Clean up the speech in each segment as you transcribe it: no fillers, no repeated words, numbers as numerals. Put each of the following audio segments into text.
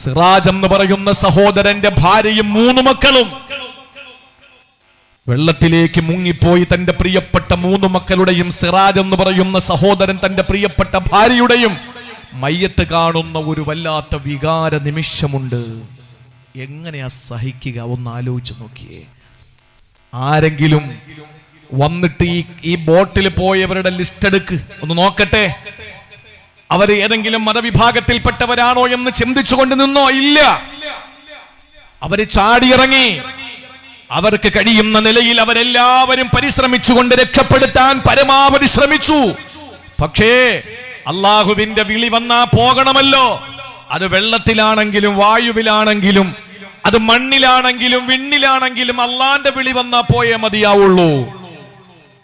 സിറാജ് എന്ന് പറയുന്ന സഹോദരന്റെ ഭാര്യയും 3 മക്കളും വെള്ളത്തിലേക്ക് മുങ്ങിപ്പോയി. തന്റെ പ്രിയപ്പെട്ട 3 മക്കളുടെയും സിറാജ് എന്ന് പറയുന്ന സഹോദരൻ തന്റെ പ്രിയപ്പെട്ട ഭാര്യയുടെയും മയ്യത്ത് കാണുന്ന ഒരു വല്ലാത്ത വികാര നിമിഷമുണ്ട്. എങ്ങനെയാ സഹിക്കുക? ഒന്ന് ആലോചിച്ച് നോക്കിയേ. ആരെങ്കിലും വന്നിട്ട് ഈ ബോട്ടിൽ പോയവരുടെ ലിസ്റ്റ് എടുക്ക്, ഒന്ന് നോക്കട്ടെ. അവർ ഏതെങ്കിലും മതവിഭാഗത്തിൽപ്പെട്ടവരാണോ എന്ന് ചിന്തിച്ചുകൊണ്ട് നിന്നോ? ഇല്ല. അവര് ചാടിയിറങ്ങി. അവർക്ക് കഴിയുന്ന നിലയിൽ അവരെല്ലാവരും പരിശ്രമിച്ചുകൊണ്ട് രക്ഷപ്പെടുത്താൻ പരമാവധി ശ്രമിച്ചു. പക്ഷേ അള്ളാഹുവിന്റെ വിളി വന്നാ പോകണമല്ലോ. അത് വെള്ളത്തിലാണെങ്കിലും വായുവിലാണെങ്കിലും അത് മണ്ണിലാണെങ്കിലും വിണ്ണിലാണെങ്കിലും അള്ളാന്റെ വിളി വന്നാ പോയേ മതിയാവുള്ളൂ.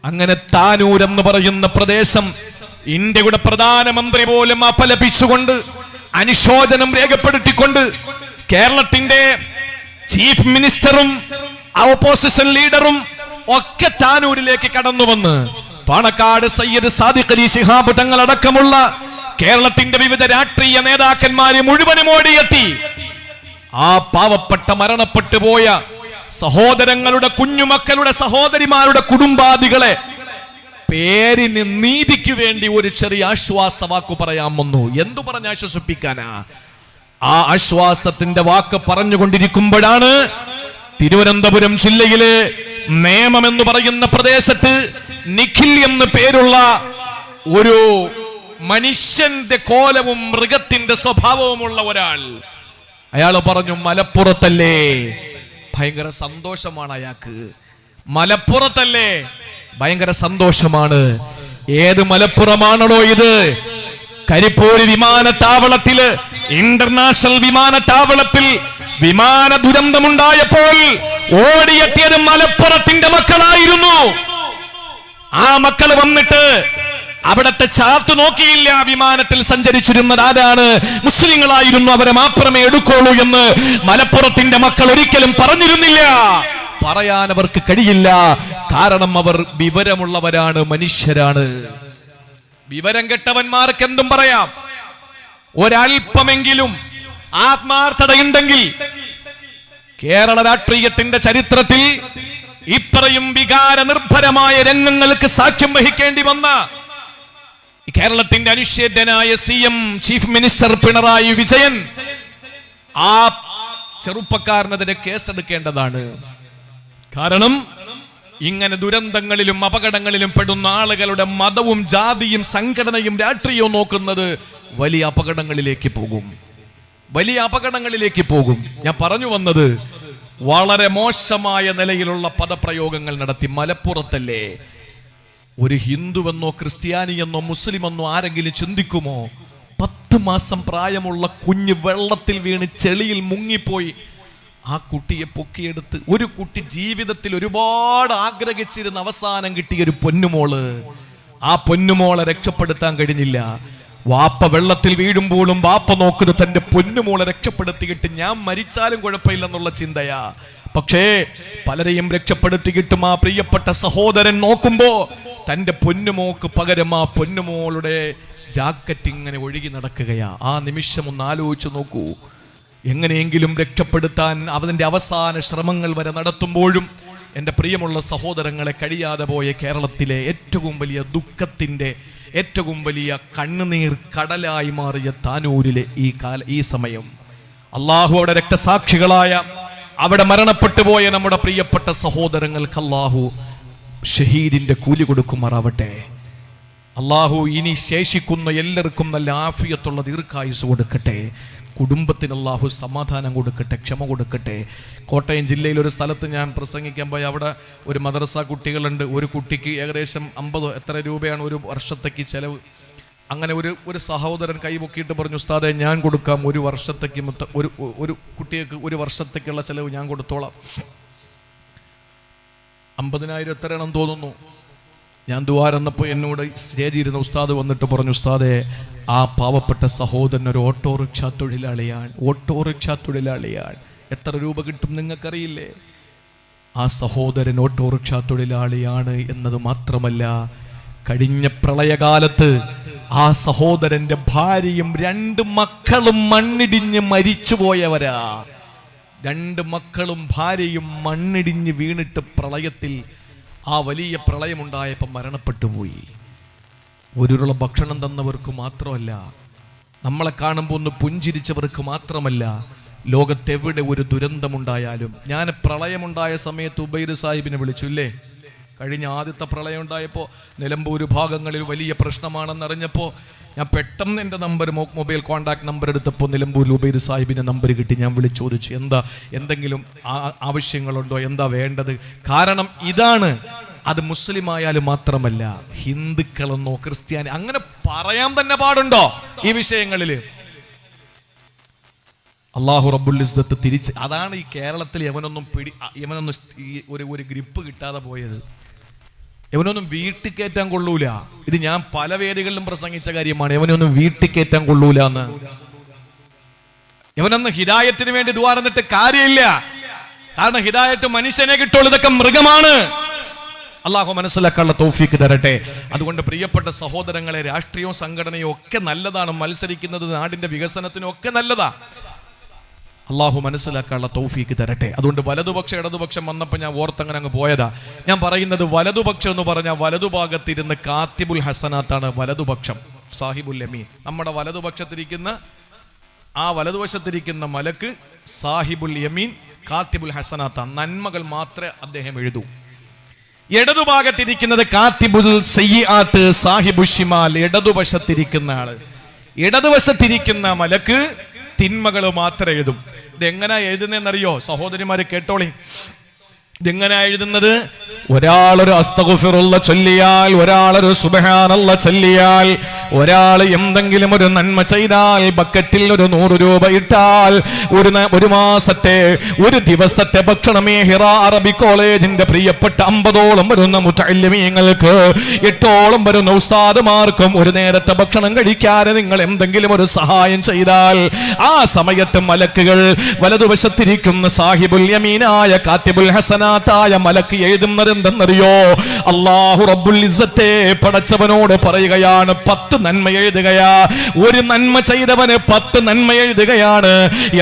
അങ്ങനെ താനൂർ എന്ന് പറയുന്ന പ്രദേശം ഇന്ത്യയുടെ പ്രധാനമന്ത്രി പോലും അപലപിച്ചുകൊണ്ട് അനുശോചനം രേഖപ്പെടുത്തിക്കൊണ്ട് കേരളത്തിന്റെ ചീഫ് മിനിസ്റ്ററും ഓപ്പോസിഷൻ ലീഡറും ഒക്കെ താനൂരിലേക്ക് കടന്നു വന്ന് പാണക്കാട് സയ്യിദ് സാദിഖ് അലി ശിഹാബ് തങ്ങളടക്കമുള്ള കേരളത്തിന്റെ വിവിധ രാഷ്ട്രീയ നേതാക്കന്മാരെ മുഴുവനും ഓടിയെത്തി ആ പാവപ്പെട്ട മരണപ്പെട്ടു പോയ സഹോദരങ്ങളുടെ കുഞ്ഞുമക്കളുടെ സഹോദരിമാരുടെ കുടുംബാദികളെ പേരിന് നീതിക്ക് വേണ്ടി ഒരു ചെറിയ ആശ്വാസവാക്ക് പറയാൻ വന്നു. എന്തു പറഞ്ഞ് ആശ്വസിപ്പിക്കാനാ? ആ ആശ്വാസത്തിന്റെ വാക്ക് പറഞ്ഞുകൊണ്ടിരിക്കുമ്പോഴാണ് തിരുവനന്തപുരം ജില്ലയിലെ നേമം എന്ന് പറയുന്ന പ്രദേശത്ത് നിഖിൽ എന്ന് പേരുള്ള ഒരു മനുഷ്യന്റെ കോലവും മൃഗത്തിന്റെ സ്വഭാവവുമുള്ള ഒരാൾ. അയാൾ പറഞ്ഞു, മലപ്പുറത്തല്ലേ? ഭയങ്കര സന്തോഷമാണ് അയാൾക്ക്. മലപ്പുറത്തല്ലേ? ഭയങ്കര സന്തോഷമാണ്. ഏത് മലപ്പുറമാണോ ഇത്? കരിപ്പൂര് വിമാനത്താവളത്തില്, ഇന്റർനാഷണൽ വിമാനത്താവളത്തിൽ വിമാന ദുരന്തമുണ്ടായപ്പോൾ ഓടിയെത്തിയത് മലപ്പുറത്തിന്റെ മക്കളായിരുന്നു. ആ മക്കൾ വന്നിട്ട് അവിടത്തെ ചാർട്ട് നോക്കിയില്ല. വിമാനത്തിൽ സഞ്ചരിച്ചിരുന്നത് ആരാണ്? മുസ്ലിങ്ങളായിരുന്നു. അവരെ മാത്രമേ എടുക്കുള്ളൂ എന്ന് മലപ്പുറത്തിന്റെ മക്കൾ ഒരിക്കലും പറഞ്ഞിരുന്നില്ല. പറയാൻ അവർക്ക് കഴിയില്ല. കാരണം അവർ വിവരമുള്ളവരാണ്, മനുഷ്യരാണ്. വിവരം കെട്ടവന്മാർക്ക് എന്തും പറയാം. ഒരൽപ്പമെങ്കിലും ആത്മാർത്ഥതയുണ്ടെങ്കിൽ കേരള രാഷ്ട്രീയത്തിന്റെ ചരിത്രത്തിൽ ഇത്രയും വികാര നിർഭരമായ രംഗങ്ങൾക്ക് സാക്ഷ്യം വഹിക്കേണ്ടി വന്ന കേരളത്തിന്റെ അനുശേദ്യനായ CM chief minister Pinarayi Vijayan ആ ചെറുപ്പക്കാരനെതിരെ കേസെടുക്കേണ്ടതാണ്. കാരണം ഇങ്ങനെ ദുരന്തങ്ങളിലും അപകടങ്ങളിലും പെടുന്ന ആളുകളുടെ മതവും ജാതിയും സംഘടനയും രാഷ്ട്രീയവും നോക്കുന്നത് വലിയ അപകടങ്ങളിലേക്ക് പോകും, വലിയ അപകടങ്ങളിലേക്ക് പോകും. ഞാൻ പറഞ്ഞു വന്നത്, വളരെ മോശമായ നിലയിലുള്ള പദപ്രയോഗങ്ങൾ നടത്തി. മലപ്പുറത്തല്ലേ? ഒരു ഹിന്ദുവെന്നോ ക്രിസ്ത്യാനിയെന്നോ മുസ്ലിമെന്നോ ആരെങ്കിലും ചിന്തിക്കുമോ? 10 മാസം പ്രായമുള്ള കുഞ്ഞ് വെള്ളത്തിൽ വീണ് ചെളിയിൽ മുങ്ങിപ്പോയി. ആ കുട്ടിയെ പൊക്കിയെടുത്ത്, ഒരു കുട്ടി ജീവിതത്തിൽ ഒരുപാട് ആഗ്രഹിച്ചിരുന്ന അവസാനം കിട്ടിയ ഒരു പൊന്നുമോള്, ആ പൊന്നുമോളെ രക്ഷപ്പെടുത്താൻ കഴിഞ്ഞില്ല. വാപ്പ വെള്ളത്തിൽ വീഴുമ്പോഴും വാപ്പ നോക്കുന്നത് തന്റെ പൊന്നുമോളെ രക്ഷപ്പെടുത്തിയിട്ട് ഞാൻ മരിച്ചാലും കുഴപ്പമില്ലെന്നുള്ള ചിന്തയാ. പക്ഷേ പലരെയും രക്ഷപ്പെടുത്തിയിട്ടും ആ പ്രിയപ്പെട്ട സഹോദരൻ നോക്കുമ്പോ തന്റെ പൊന്നുമോക്ക് പകരം ആ പൊന്നുമോളുടെ ജാക്കറ്റ് ഇങ്ങനെ ഒഴുകി നടക്കുകയാ. ആ നിമിഷം ഒന്ന് ആലോചിച്ച് നോക്കൂ. എങ്ങനെയെങ്കിലും രക്ഷപ്പെടുത്താൻ അവന്റെ അവസാന ശ്രമങ്ങൾ വരെ നടത്തുമ്പോഴും എൻ്റെ പ്രിയമുള്ള സഹോദരങ്ങളെ, കഴിയാതെ പോയ കേരളത്തിലെ ഏറ്റവും വലിയ ദുഃഖത്തിന്റെ, ഏറ്റവും വലിയ കണ്ണുനീർ കടലായി മാറിയ താനൂരിലെ ഈ സമയം, അള്ളാഹു അവിടെ രക്തസാക്ഷികളായ, അവിടെ മരണപ്പെട്ടു പോയ നമ്മുടെ പ്രിയപ്പെട്ട സഹോദരങ്ങൾക്ക് അള്ളാഹു ഷഹീദിന്റെ കൂലി കൊടുക്കുമാറാവട്ടെ. അള്ളാഹു ഇനി ശേഷിക്കുന്ന എല്ലാവർക്കും നല്ല ആഫിയത്തുള്ള ദീർഘായുസ് കൊടുക്കട്ടെ. കുടുംബത്തിന് അള്ളാഹു സമാധാനം കൊടുക്കട്ടെ, ക്ഷമ കൊടുക്കട്ടെ. കോട്ടയം ജില്ലയിൽ ഒരു സ്ഥലത്ത് ഞാൻ പ്രസംഗിക്കാൻ പോയി. അവിടെ ഒരു മദ്രസ കുട്ടികളുണ്ട്. ഒരു കുട്ടിക്ക് ഏകദേശം 50 എത്ര രൂപയാണ് ഒരു വർഷത്തേക്ക് ചെലവ്. അങ്ങനെ ഒരു സഹോദരൻ കൈപൊക്കിയിട്ട് പറഞ്ഞു, ഉസ്താദെ ഞാൻ കൊടുക്കാം, ഒരു വർഷത്തേക്ക് ഒരു കുട്ടിക്ക് ഒരു വർഷത്തേക്കുള്ള ചെലവ് ഞാൻ കൊടുത്തോളാം. 50,000 എത്രയാണെന്ന് തോന്നുന്നു. ഞാൻ ദുആരെന്നപ്പോൾ എന്നോട് സ്റ്റേജിരുന്ന ഉസ്താദ് വന്നിട്ട് പറഞ്ഞു, ഉസ്താദെ ആ പാവപ്പെട്ട സഹോദരൻ ഒരു ഓട്ടോറിക്ഷ തൊഴിലാളിയാണ്. എത്ര രൂപ കിട്ടും നിങ്ങൾക്കറിയില്ലേ? ആ സഹോദരൻ ഓട്ടോറിക്ഷ തൊഴിലാളിയാണ് എന്നത് മാത്രമല്ല, കഴിഞ്ഞ പ്രളയകാലത്ത് ആ സഹോദരന്റെ ഭാര്യയും 2 മക്കളും മണ്ണിടിഞ്ഞ് മരിച്ചുപോയവരാ. 2 മക്കളും ഭാര്യയും മണ്ണിടിഞ്ഞ് വീണിട്ട് പ്രളയത്തിൽ, ആ വലിയ പ്രളയമുണ്ടായപ്പോൾ മരണപ്പെട്ടു പോയി. ഒരുരുള ഭക്ഷണം തന്നവർക്ക് മാത്രമല്ല, നമ്മളെ കാണുമ്പോൾ ഒന്ന് പുഞ്ചിരിച്ചവർക്ക് മാത്രമല്ല, ലോകത്തെവിടെ ഒരു ദുരന്തമുണ്ടായാലും. ഞാൻ പ്രളയമുണ്ടായ സമയത്ത് ഉബൈദ് സാഹിബിനെ വിളിച്ചു ഇല്ലേ? കഴിഞ്ഞ ആദ്യത്തെ പ്രളയം ഉണ്ടായപ്പോൾ നിലമ്പൂർ ഭാഗങ്ങളിൽ വലിയ പ്രശ്നമാണെന്നറിഞ്ഞപ്പോൾ ഞാൻ പെട്ടെന്ന് എൻ്റെ മൊബൈൽ കോൺടാക്ട് നമ്പർ എടുത്തപ്പോൾ നിലമ്പൂർ ഉബൈദ് സാഹിബിൻ്റെ നമ്പർ കിട്ടി. ഞാൻ വിളിച്ചു ചോദിച്ചു, എന്തെങ്കിലും ആവശ്യങ്ങളുണ്ടോ, എന്താ വേണ്ടത്? കാരണം ഇതാണ്, അത് മുസ്ലിം ആയാലും മാത്രമല്ല, ഹിന്ദുക്കളെന്നോ ക്രിസ്ത്യാനി അങ്ങനെ പറയാൻ തന്നെ പാടുണ്ടോ ഈ വിഷയങ്ങളിൽ? അള്ളാഹു റബ്ബുൽ ഇസ്സത്ത് തിരിച്ച്, അതാണ് ഈ കേരളത്തിൽ യവനൊന്നും ഒരു ഗ്രിപ്പ് കിട്ടാതെ പോയത്. യവനൊന്നും വീട്ടിൽ കയറ്റാൻ കൊള്ളൂല. ഇത് ഞാൻ പല വേദികളിലും പ്രസംഗിച്ച കാര്യമാണ്. യവനൊന്നും വീട്ടിൽ കയറ്റാൻ കൊള്ളൂല എന്ന്. യവനൊന്നും ഹിദായത്തിന് വേണ്ടി ദുആ ചെയ്തിട്ട് കാര്യമില്ല. കാരണം ഹിദായത്ത് മനുഷ്യനെ കിട്ടുള്ളൂ, ഇതൊക്കെ മൃഗമാണ്. അള്ളാഹു മനസ്സിലാക്കാനുള്ള തൗഫീക്ക് തരട്ടെ. അതുകൊണ്ട് പ്രിയപ്പെട്ട സഹോദരങ്ങളെ, രാഷ്ട്രീയവും സംഘടനയും ഒക്കെ നല്ലതാണ്, മത്സരിക്കുന്നത് നാടിന്റെ വികസനത്തിനും ഒക്കെ നല്ലതാ. അള്ളാഹു മനസ്സിലാക്കാനുള്ള തൗഫീക്ക് തരട്ടെ. അതുകൊണ്ട് വലതുപക്ഷം ഇടതുപക്ഷം വന്നപ്പോൾ ഞാൻ ഓർത്തങ്ങനെ അങ്ങ് പോയതാ. ഞാൻ പറയുന്നത് വലതുപക്ഷം എന്ന് പറഞ്ഞാൽ വലതുഭാഗത്തിരുന്ന് കാത്തിബുൽ ഹസനാത്താണ് വലതുപക്ഷം, സാഹിബുൽ യമീൻ. നമ്മുടെ വലതുവശത്തിരിക്കുന്ന മലക്ക് സാഹിബുൽ യമീൻ, കാത്തിബുൽ ഹസനാത്താണ്. നന്മകൾ മാത്രമേ അദ്ദേഹം എഴുതൂ. ഇടതുഭാഗത്തിരിക്കുന്നത് കാത്തിബുൽ സയ്യിആത്ത്, സാഹിബുൽ ഷിമാൽ, ഇടതുവശത്തിരിക്കുന്ന ആള്. ഇടതുവശത്തിരിക്കുന്ന മലക്ക് തിന്മകൾ മാത്രം എഴുതും. ഇതെങ്ങനാ എഴുതുന്നതെന്നറിയോ സഹോദരിമാര്? കേട്ടോളി. ഇതെങ്ങനാ എഴുതുന്നത്? ഒരാളൊരു അസ്തഗ്ഫിറുള്ള ചൊല്ലിയാൽ, ഒരാളൊരു സുബ്ഹാനല്ലാഹ് ചൊല്ലിയാൽ, ഒരാൾ എന്തെങ്കിലും ഒരു നന്മ ചെയ്താൽ, ബക്കറ്റിൽ ഒരു 100 രൂപ ഇട്ടാൽ, ഒരു മാസത്തെ ഒരു ദിവസത്തെ ഭക്ഷണമേ ഹിറാ അറബി കോളേജിന്റെ പ്രിയപ്പെട്ട 50ഓളം വരുന്ന മുതഅല്ലിമീങ്ങൾക്ക്, 8ഓളം വരുന്ന ഉസ്താദുമാർക്കും ഒരു നേരത്തെ ഭക്ഷണം കഴിക്കാതെ നിങ്ങൾ എന്തെങ്കിലും ഒരു സഹായം ചെയ്താൽ, ആ സമയത്ത് മലക്കുകൾ വലതുവശത്തിരിക്കുന്ന സാഹിബുൽ യമീനായ കാത്തിബുൽ ഹസനാത്തായ മലക്ക് എഴുതുന്നത് എന്തെന്നറിയോ? അല്ലാഹു റബ്ബുൽ ഇസ്സത്തെ പടച്ചവനോട് പറയുകയാണ്, 10 നന്മ എഴുതുകയാ. ഒരു നന്മ ചെയ്തവന് 10 നന്മ എഴുതുകയാണ്.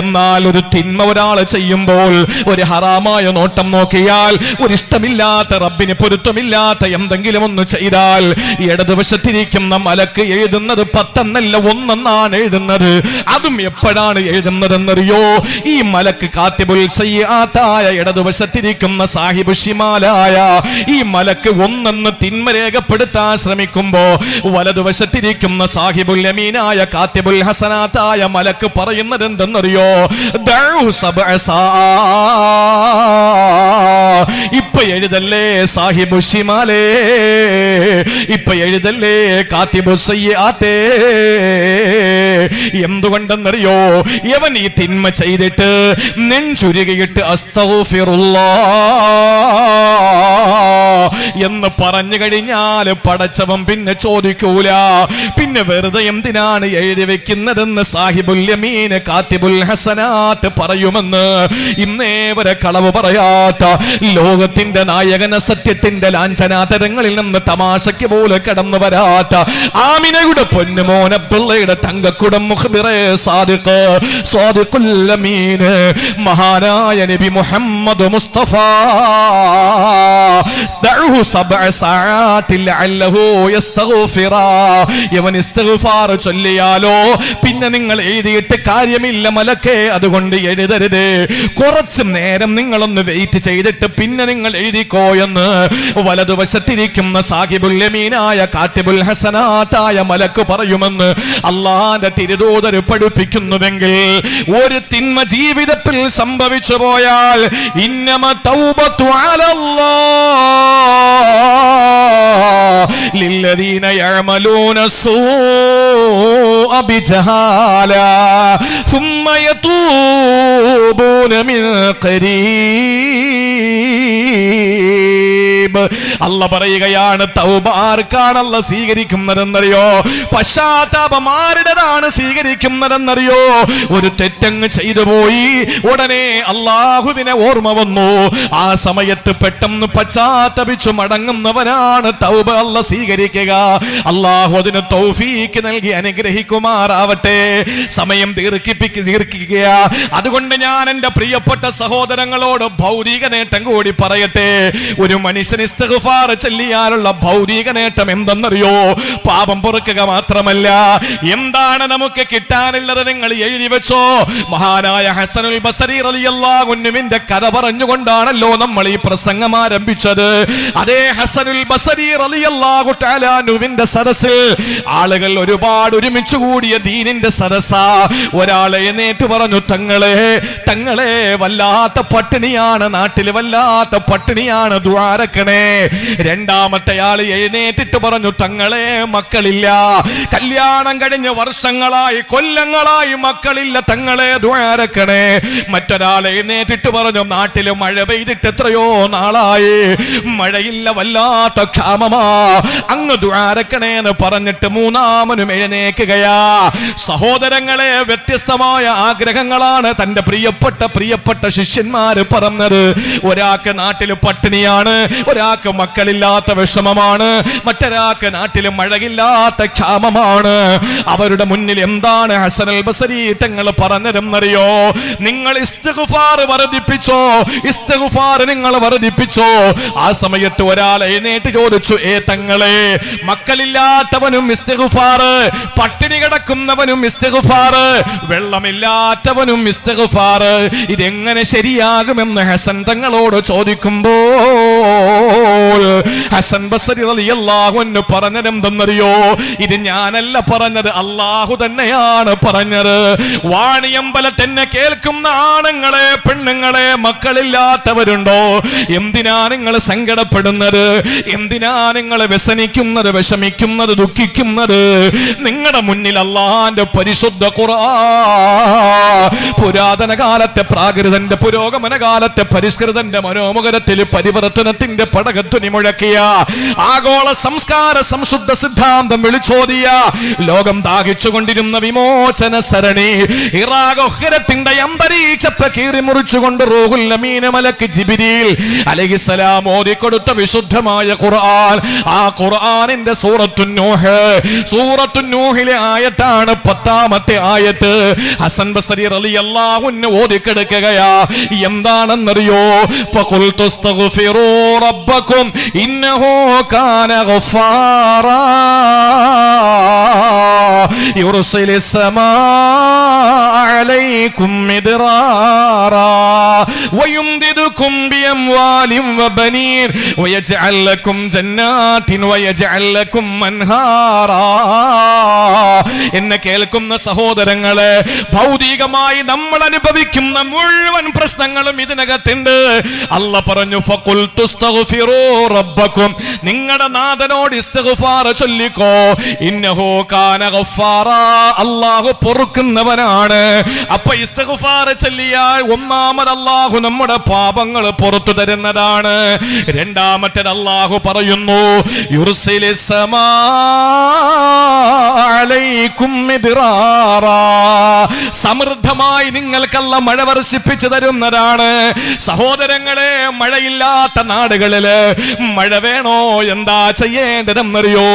എന്നാൽ ഒരു തിന്മ ഒരാൾ ചെയ്യുമ്പോൾ, ഒരു ഹറാമായ നോട്ടം നോക്കിയാൽ, ഒരു ഇഷ്ടമില്ലാത്ത, റബ്ബിന് പൊരുത്തമില്ലാത്ത എന്തെങ്കിലും ഒന്ന് ചെയ്താൽ, ഇടതുവശത്തിരിക്കുന്ന മലക്ക് എഴുതുന്നത് 10 എന്നല്ല 1 എന്നാണ് എഴുതുന്നത്. അതും എപ്പോഴാണ് എഴുതുന്നതെന്നറിയോ? ഈ മലക്ക് കാത്തിബുൽ സയ്യിആത്തായ ഇടതുവശത്തിരിക്കുന്ന സാഹിബ് ഷിമാലായ ഈ മലക്ക് 1 എന്ന് തിന്മ രേഖപ്പെടുത്താൻ ശ്രമിക്കുമ്പോ, വലതുവശത്തിരിക്കുന്ന സാഹിബുൽ യമീനായ കാത്തിബുൽ ഹസനാത്തായ മലക്ക് പറയുന്നത് എന്തെന്നറിയോ? ഇപ്പൊ എഴുതല്ലേ സാഹിബു ഷിമാലേ, ഇപ്പൊ എഴുതല്ലേ കാത്തിബു സയ്യിആത്തേ. എന്തുകൊണ്ടെന്നറിയോ? ഇവൻ ഈ തിന്മ ചെയ്തിട്ട് നെഞ്ചുരുകിയിട്ട് എന്ന് പറഞ്ഞു കഴിഞ്ഞാൽ പടച്ചവൻ പിന്നെ ചോദിക്കൂല, പിന്നെ വെറുതെ എന്തിനാണ് എഴുതി വെക്കുന്നതെന്ന് സാഹിബുൽ യമീൻ കാത്തിബുൽ ഹസനാത്ത് പറയുമെന്ന് ഇന്നേ വരെ കളവ് പറയാത്ത ലോകത്തിന്റെ നായകന, സത്യത്തിന്റെ ലാഞ്ചനാതരങ്ങളിൽ നിന്ന് തമാശയ്ക്ക് പോലെ കടന്നു വരാത്ത ആമിനയുടെ പൊന്നുമോന പിള്ളയുടെ തങ്കക്കുടം മുഖ്ബിറെ സാദിഖ് സാദിഖുൽ അമീൻ മഹാനായ നബി മുഹമ്മദ് മുസ്തഫ, ദഅഹു 7 സഅാത്തിൽ ലഅല്ലഹു യസ്തഗ്ഫിറ. യവൻ ഇസ്തിഗ്ഫാർ ചൊല്ലിയാലോ പിന്നെ നിങ്ങൾ എഴുതിയിട്ട് കാര്യമില്ല മലക്കേ, അതുകൊണ്ട് എഴുതരുത്. കുറച്ച് നേരം നിങ്ങളൊന്ന് വെയിറ്റ് ചെയ്തിട്ട് പിന്നെ നിങ്ങൾ എഴുതിക്കോ എന്ന് വലതുവശത്തിരിക്കുന്ന സാഹിബുൽ യമീനായ കാത്തിബുൽ ഹസനാത്തായ മലക്ക് പറയുമെന്ന് അല്ലാഹുവിന്റെ തിരുദൂതർ പഠിപ്പിക്കുന്നുവെങ്കിൽ, ഒരു തിന്മ ജീവിതത്തിൽ സംഭവിച്ചു പോയാൽ ഇന്നമ തൗബത്തു അലല്ലാഹ് ലില്ലദീന യഅമലൂന സൂഅ ബിജഹാല ثم يتوبون من قريب മുജീബ്. അല്ലാഹു പറയുകയാണ് തൗബ ആർക്കാണ് അല്ലാഹു സ്വീകരിക്കുന്നതെന്നറിയോ? പശ്ചാത്താപം ആരുടേതാണ് സ്വീകരിക്കുന്നതെന്നറിയോ? ഒരു തെറ്റങ്ങ് ചെയ്തു പോയി, ഉടനെ അല്ലാഹുവിനെ ഓർമ്മ വന്നു, ആ സമയത്ത് പെട്ടെന്ന് പശ്ചാത്തപിച്ചു മടങ്ങുന്നവനാണ് തൗബ അല്ലാഹു സ്വീകരിക്കുക. അല്ലാഹു അതിന് തൗഫീക്ക് നൽകി അനുഗ്രഹിക്കുമാറാവട്ടെ. സമയം ദീർഘിക്കുക. അതുകൊണ്ട് ഞാൻ എന്റെ പ്രിയപ്പെട്ട സഹോദരങ്ങളോട് ഭൗതിക നേട്ടം കൂടി പറയട്ടെ. ഒരു മനുഷ്യൻ ഇസ്തിഗ്ഫാർ ചൊല്ലിയാലുള്ള ഭൗതിക നേട്ടം എന്തെന്നറിയോ? പാപം പൊറുക്കുക മാത്രമല്ല, എന്താണ് നമുക്ക് കിട്ടാനുള്ളത് നിങ്ങൾ എഴുതി വെച്ചോ. മഹാനായ ഹസനുൽ ബസരി റളിയല്ലാഹു അൻഹുവിന്റെ കഥ പറഞ്ഞുകൊണ്ടാണല്ലോ നമ്മൾ ഈ പ്രസംഗം ആരംഭിച്ചത്. അതേ ഹസനുൽ ബസരി റളിയല്ലാഹു തആല അൻഹുവിന്റെ സദസ്സിൽ ആളുകൾ ഒരുപാട് ഒരുമിച്ച് കൂടിയ ദീനിന്റെ സദസ്സാ. ഒരാളെ എഴുന്നേറ്റ് പറഞ്ഞു, തങ്ങളെ വല്ലാത്ത പട്ടിണിയാണ്, നാട്ടിൽ വല്ലാത്ത പട്ടിണിയാണ്, ദുആരക്കണേ. രണ്ടാമത്തെ ആള് എഴുന്നേറ്റിട്ട് പറഞ്ഞു, തങ്ങളെ മക്കളില്ല, കല്യാണം കഴിഞ്ഞ് വർഷങ്ങളായി കൊല്ലങ്ങളായി മക്കളില്ല, തങ്ങളെ ദുആരക്കണേ. മറ്റൊരാൾ എഴുന്നേറ്റിട്ട് പറഞ്ഞു, നാട്ടില് മഴ പെയ്തിട്ട് എത്രയോ നാളായി, മഴയില്ല, വല്ലാത്ത ക്ഷാമമാ, അങ്ങ് ദുആരക്കണേ എന്ന് പറഞ്ഞിട്ട് മൂന്നാമനും എഴുന്നേക്കുകയാ. സഹോദരങ്ങളെ, വ്യത്യസ്തമായ ആഗ്രഹങ്ങളാണ് തന്റെ പ്രിയപ്പെട്ട ശിഷ്യന്മാര് പറഞ്ഞത്. ഒരാൾക്ക് നാട്ടിൽ പട്ടിണിയാണ്, ഒരാൾക്ക് മക്കളില്ലാത്ത വിഷമമാണ്, മറ്റൊരാൾക്ക് നാട്ടിൽ മഴയില്ലാത്ത ക്ഷാമമാണ്. അവരുടെ മുന്നിൽ എന്താണ് ഹസനുൽ ബസരി തങ്ങൾ പറഞ്ഞതെന്നറിയോ? നിങ്ങൾ ഇസ്തിഗ്ഫാർ വർദ്ധിപ്പിച്ചോ, ഇസ്തിഗ്ഫാർ നിങ്ങൾ വർദ്ധിപ്പിച്ചോ. ആ സമയത്ത് ഒരാൾ എഴുന്നേറ്റ് ചോദിച്ചു, തങ്ങളെ, മക്കളില്ലാത്തവനും ഇസ്തിഗ്ഫാർ, പട്ടിണി കിടക്കുന്നവനും ഇസ്തിഗ്ഫാർ, വെള്ളമില്ലാത്തവനും ഇസ്തിഗ്ഫാർ, ഇതെങ്ങനെ ശരിയാകുമെന്ന് ഹസൻ തങ്ങളോട് ചോദിക്കുമ്പോൾ ഹസൻ ബസരി റളിയല്ലാഹു അൻഹു പറഞ്ഞതെന്തെന്നറിയോ? ഇത് ഞാനല്ല പറഞ്ഞത്, അല്ലാഹു തന്നെയാണ് പറഞ്ഞത്. വാണിയമ്പലത്തെന്നെ കേൾക്കുന്ന ആണുങ്ങളെ, പെണ്ണുങ്ങളെ, മക്കളില്ലാത്തവരുണ്ടോ? എന്തിനാ നിങ്ങൾ സങ്കടപ്പെടുന്നത്? എന്തിനാ നിങ്ങൾ വ്യസനിക്കുന്നത്, വിഷമിക്കുന്നത്, ദുഃഖിക്കുന്നത്? നിങ്ങളുടെ മുന്നിൽ അല്ലാഹുവിന്റെ പരിശുദ്ധ ഖുർആൻ പുരാതന കാലത്തെ പ്രാകൃതന്റെ, പുരോഗമന കാലത്തെ പരിഷ്കൃതന്റെ മനോമുഖരത്തിൽ പരിവർത്തനത്തിന്റെ പടകധ്വനി മുഴക്കിയ, ആഗോള സംസ്കാര സംശുദ്ധ സിദ്ധാന്തം വിളിച്ചോതിയ, ലോകം ദാഹിച്ചുകൊണ്ടിരുന്ന വിമോചന സരണി, ഇറാഖത്തിന്റെ അന്തരീക്ഷത്തെ കീറി മുറിച്ചുകൊണ്ട് റൂഹുൽ അമീൻ മലക്ക് ജിബ്രീൽ അലൈഹിസ്സലാം ഓതിക്കൊടുത്ത വിശുദ്ധമായ ഖുർആൻ. ആ ഖുർആനിന്റെ സൂറത്തുൻ നൂഹിലെ ആയത്താണ് 10ാമത്തെ ആയത്ത്. ഹസൻ ബസരി റളിയല്ലാഹു അൻഹു ഓതിക്കെടുക്കുകയാ. എന്താണെന്നറിയോ? ഫഖുൽതു അസ്തഗ്ഫിറൂ റബ്ബക്കും ഇന്നഹു കാന ഗഫാറാ യുർസിലിസ് സമാഅ അലൈക്കും മിദ്റാറാ വയുംദിദുക്കും ബിഅംവാലിൻ വബനീൻ വയജ്അൽ ലക്കും ജന്നാത്തിൻ വയജ്അൽ ലക്കും അൻഹാറാ. എന്നെ കേൾക്കുന്ന സഹോദരങ്ങളെ, ഭൗതികമായി നമ്മൾ അനുഭവിക്കുന്ന മുഴുവൻ പ്രശ്നങ്ങളും ഇതിനകത്തുണ്ട്. അല്ലാഹു പറഞ്ഞു, ഫഖുൽതു അസ്തഗ്ഫിറൂ റബ്ബക്കും, നിങ്ങളുടെ നാഥനോട് ഇസ്തിഗ്ഫാർ ചൊല്ലിക്കോ. ഇന്നഹു കാന ഗഫാറാ, അല്ലാഹു പൊറുക്കുന്നവനാണ്. അപ്പൊ ഇസ്തിഗ്ഫാർ ചൊല്ലിയാൽ ഒന്നാമത് അല്ലാഹു നമ്മുടെ പാപങ്ങൾ പുറത്തു തരുന്നതാണ്. രണ്ടാമത്തെ അല്ലാഹു പറയുന്നു, യുർസിലിസ് സമാഅ അലൈക്കും മിദ്റാറാ, സമൃദ്ധമായി നിങ്ങൾക്കല്ല മഴ വർഷിപ്പിച്ചു തരുന്നതാണ്. സഹോദരങ്ങളെ, മഴയില്ലാത്ത നാടുകളില് മഴ വേണോ? എന്താ ചെയ്യേണ്ടതെന്നറിയോ?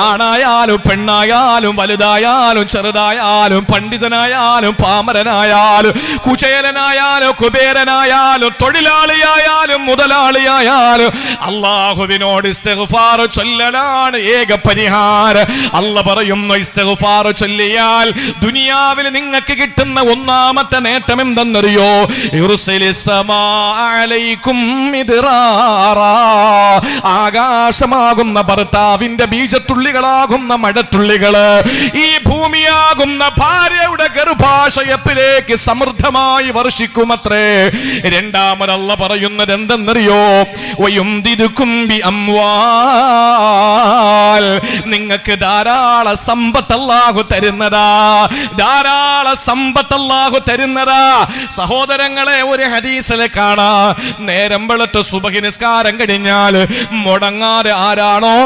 ആണായാലും പെണ്ണായാലും വലുതായാലും ചെറുതായാലും പണ്ഡിതനായാലും പാമരനായാലും കുചേലനായാലും കുബേരനായാലും തൊഴിലാളിയായാലും മുതലാളിയായാലും അല്ലാഹുവിനോട് ഇസ്തിഗ്ഫാർ ചൊല്ലലാണ് ഏക പരിഹാരം. അല്ലാഹു പറയുന്നു, ഇസ്തിഗ്ഫാർ ചൊല്ലിയാൽ ദുനിയാവിൽ നിങ്ങൾക്ക് കിട്ടുന്ന ഒന്നാമത്തെ നേട്ടം എന്തെന്നറിയോ? യുർസിലിസ് സമാഅ അലൈക്കും മിദ്റാറാ, ആകാശമാകുന്ന ഭർത്താവിന്റെ ബീജത്തുള്ളികളാകുന്ന മഴത്തുള്ളികള് ഈ ഭൂമിയാകുന്ന ഭാര്യയുടെ ഗർഭാശയത്തിലേക്ക് സമൃദ്ധമായി വർഷിക്കുമത്രേ. രണ്ടാമത് അല്ലാഹു പറയുന്നത് എന്തെന്നറിയോ? വയുംദിദുക്കും ബിഅംവാൽ, നിങ്ങൾക്ക് ധാരാളം സമ്പത്ത് അല്ലാഹു തരുന്നതാ, ധാരാളം സമ്പത്ത് അല്ലാഹു തരുന്നതാ. സഹോദരങ്ങളെ, ഒരു ഹദീസിലെ കാണാ, നേരം വെളുത്ത് സുബഹി നിസ്കാരം കഴിഞ്ഞാൽ മുടങ്ങാതെ ആരാണോ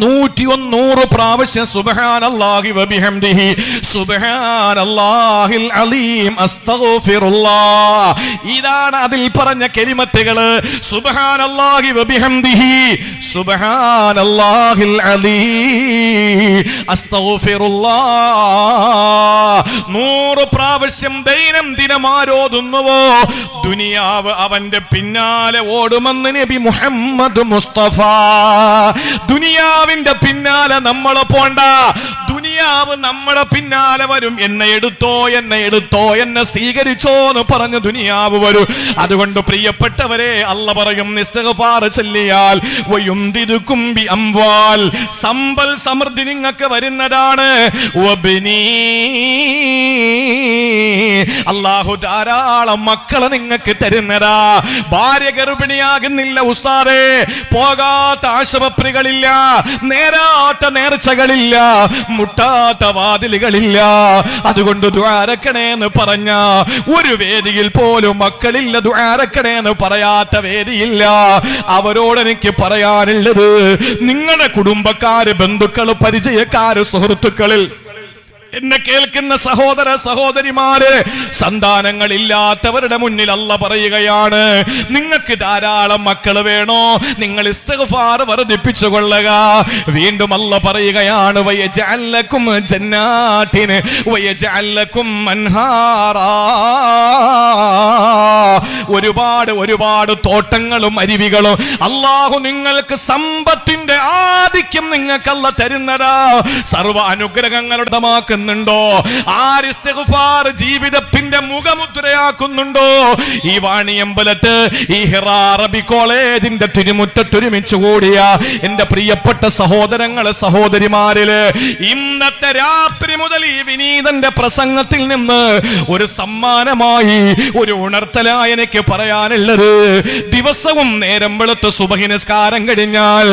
101 പ്രാവശ്യം സുബ്ഹാനല്ലാഹി വബിഹംദിഹി സുബ്ഹാനല്ലാഹിൽ അലീം അസ്തഗ്ഫിറുല്ലാഹ്, ഇതാണ് അതിൽ പറഞ്ഞ കലിമത്തുകൾ. സുബ്ഹാനല്ലാഹി വബിഹംദിഹി സുബ്ഹാനല്ലാഹിൽ അലീം അസ്തഗ്ഫിറുല്ലാഹ് 100 പ്രാവശ്യം ദൈനംദിനം ആരോതുന്നുവോ ദുനിയാവ് അവന്റെ പിന്നാലെ ഓടുമെന്ന് നബി മുഹമ്മദ് മുസ്തഫ. ദുനിയാവിന്റെ പിന്നാലെ നമ്മൾ പോണ്ട, ദുനിയാവ് നമ്മുടെ പിന്നാലെ വരും. എന്നെ എടുത്തോ, എന്നെ എടുത്തോ, എന്നെ സ്വീകരിച്ചോ എന്ന് പറഞ്ഞ് ദുനിയാവ് വരും. അതുകൊണ്ട് പ്രിയപ്പെട്ടവരെ, അല്ല പറയും ഇസ്തിഗ്ഫാർ ചൊല്ലിയാൽ വയുംദിദുകും ബി അംവാൽ, സമ്പൽ സമൃദ്ധി നിങ്ങൾക്ക് വരുന്നതാണ്. വബനി, അല്ലാഹു ധാരാളം മക്കളെ നിങ്ങൾക്ക് തരുന്നതാ. ഭാര്യ ഗർഭിണിയാകുന്നില്ല ഉസ്താദേ, പോകാത്ത ആശുപത്രികളില്ല, നേരാത്ത നേർച്ചകളില്ല, മുട്ടാത്ത വാതിലുകളില്ല. അതുകൊണ്ട് ദുആരക്കണേന്ന് പറഞ്ഞ ഒരു വേദിയിൽ പോലും മക്കളില്ല, ദുആരക്കണേന്ന് പറയാത്ത വേദിയില്ല. അവരോട് എനിക്ക് പറയാനുള്ളത്, നിങ്ങളുടെ കുടുംബക്കാര്, ബന്ധുക്കള്, പരിചയക്കാര്, സുഹൃത്തുക്കളിൽ എന്നെ കേൾക്കുന്ന സഹോദര സഹോദരിമാര്, സന്താനങ്ങളില്ലാത്തവരുടെ മുന്നിൽ അല്ല പറയുകയാണ്, നിങ്ങൾക്ക് ധാരാളം മക്കൾ വേണോ, നിങ്ങൾ ഇസ്തിഗ്ഫാർ വർദ്ധിപ്പിച്ചു കൊള്ളുക. വീണ്ടും അല്ല പറയുകയാണ്, വയജഅൽ ലക്കും ജന്നാത്തിൻ വയജഅൽ ലക്കും അൻഹാറാ, ഒരുപാട് ഒരുപാട് തോട്ടങ്ങളും അരുവികളും അല്ലാഹു നിങ്ങൾക്ക് സമ്പത്തിന്റെ ആധിക്യം നിങ്ങൾക്ക് അല്ല തരുന്നതാ. സർവ്വ അനുഗ്രഹങ്ങളുടെ ുന്നുണ്ടോ? ആര് ഇസ്തിഗ്ഫാർ ജീവിതത്തിന്റെ മുഖമുദ്രയാക്കുന്നുണ്ടോ? ഈ വാണിയമ്പലത്ത് ഈ ഹിറാ അറബി കോളേജിന്റെ തിരുമുറ്റത്തൊരുമിച്ച് കൂടിയ എന്റെ പ്രിയപ്പെട്ട സഹോദരങ്ങളെ, സഹോദരിമാരില്, ഇന്നത്തെ രാത്രി മുതൽ ഈ വിനീതന്റെ പ്രസംഗത്തിൽ നിന്ന് ഒരു സമ്മാനമായി, ഒരു ഉണർത്തലായി എനിക്ക് പറയാനുള്ളത്, ദിവസവും നേരം വെളുത്ത് സുബഹി നിസ്കാരം കഴിഞ്ഞാൽ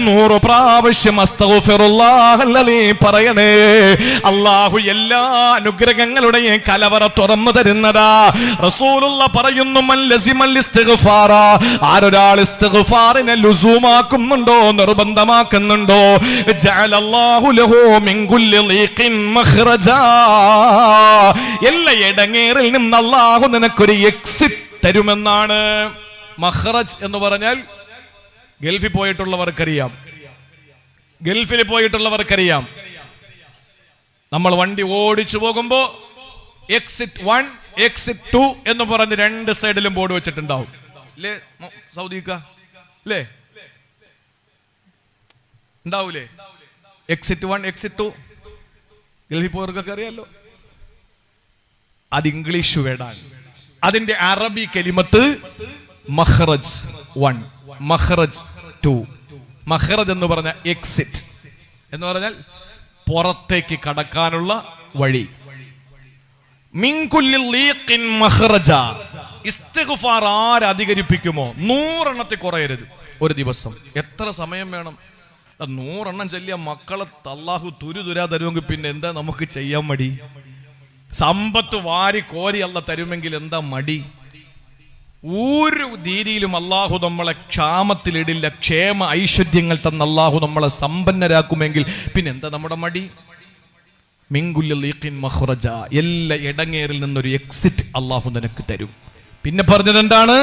100 പ്രാവശ്യം അസ്തഗ്ഫിറുല്ലാഹ് അൽ-അലീം പറയണേ. അല്ലാഹു എല്ലാ അനുഗ്രഹങ്ങളുടെയും കലവറ തുറന്നു തരുന്നതാ. റസൂലുള്ള പറയുന്നു, മൻ ലസിമൽ ഇസ്തിഗ്ഫാറ, ആരൊരാൾ ഇസ്തിഗ്ഫാറിനെ ലുസൂമാക്കുന്നുണ്ടോ, നിർബന്ധമാക്കുന്നുണ്ടോ, ജഅലല്ലാഹു ലഹു മിൻ കുല്ലി ലീഖിൻ മഖ്റജാ, എല്ലാ ഇടങ്ങേറിൽ നിന്ന് അല്ലാഹു നിനക്കൊരു എക്സിറ്റ് തരുമെന്നാണ്. മഖ്റജ് എന്ന് പറഞ്ഞാൽ ഗൾഫിൽ പോയിട്ടുള്ളവർക്കറിയാം, ഗൾഫിൽ പോയിട്ടുള്ളവർക്കറിയാം, നമ്മൾ വണ്ടി ഓടിച്ചു പോകുമ്പോ എക്സിറ്റ് 1 എക്സിറ്റ് 2 എന്ന് പറഞ്ഞ് 2 സൈഡിലും ബോർഡ് വെച്ചിട്ടുണ്ടാവും അല്ലേ? സൗദിക്ക അല്ലേ? ഉണ്ടാവൂലേ? എക്സിറ്റ് 1 എക്സിറ്റ് 2 ഗൾഫിൽ പോയവർക്കൊക്കെ അറിയാലോ. അത് ഇംഗ്ലീഷ് വേർഡാണ്. അതിന്റെ അറബി കലിമത്ത് മഖ്റജ് 1, മഖ്റജ് 2. മഖ്റജ് എന്ന് പറഞ്ഞ എക്സിറ്റ് എന്ന് പറഞ്ഞാൽ പുറത്തേക്ക് കടക്കാനുള്ള വഴി. മിൻ കുല്ലി ലീഖിൻ മഖ്റജ, ഇസ്തിഗ്ഫാർ ആരധികരിപ്പിക്കുമോ 100 എണ്ണത്തിൽ കുറയരുത് ഒരു ദിവസം. എത്ര സമയം വേണം? 100 എണ്ണം ചൊല്ലിയ മക്കളെ അല്ലാഹു തുരുതുരാ തരുമെങ്കിൽ പിന്നെ എന്താ നമുക്ക് ചെയ്യാൻ മടി? സമ്പത്ത് വാരി കോരി അല്ല തരുമെങ്കിൽ എന്താ മടി? ഒരു രീതിയിലും അല്ലാഹു നമ്മളെ ക്ഷാമത്തിലിടില്ല. ക്ഷേമ ഐശ്വര്യങ്ങൾ തന്ന അല്ലാഹു നമ്മളെ സമ്പന്നരാക്കുമെങ്കിൽ പിന്നെ എന്താ നമ്മുടെ മടി? മിൻ കുല്ലി ലീഖിൻ മഖ്റജ, എല്ലാ ഇടങ്ങേറിൽ നിന്നൊരു എക്സിറ്റ് അല്ലാഹു നിനക്ക് തരും. പിന്നെ പറഞ്ഞത് എന്താണ്?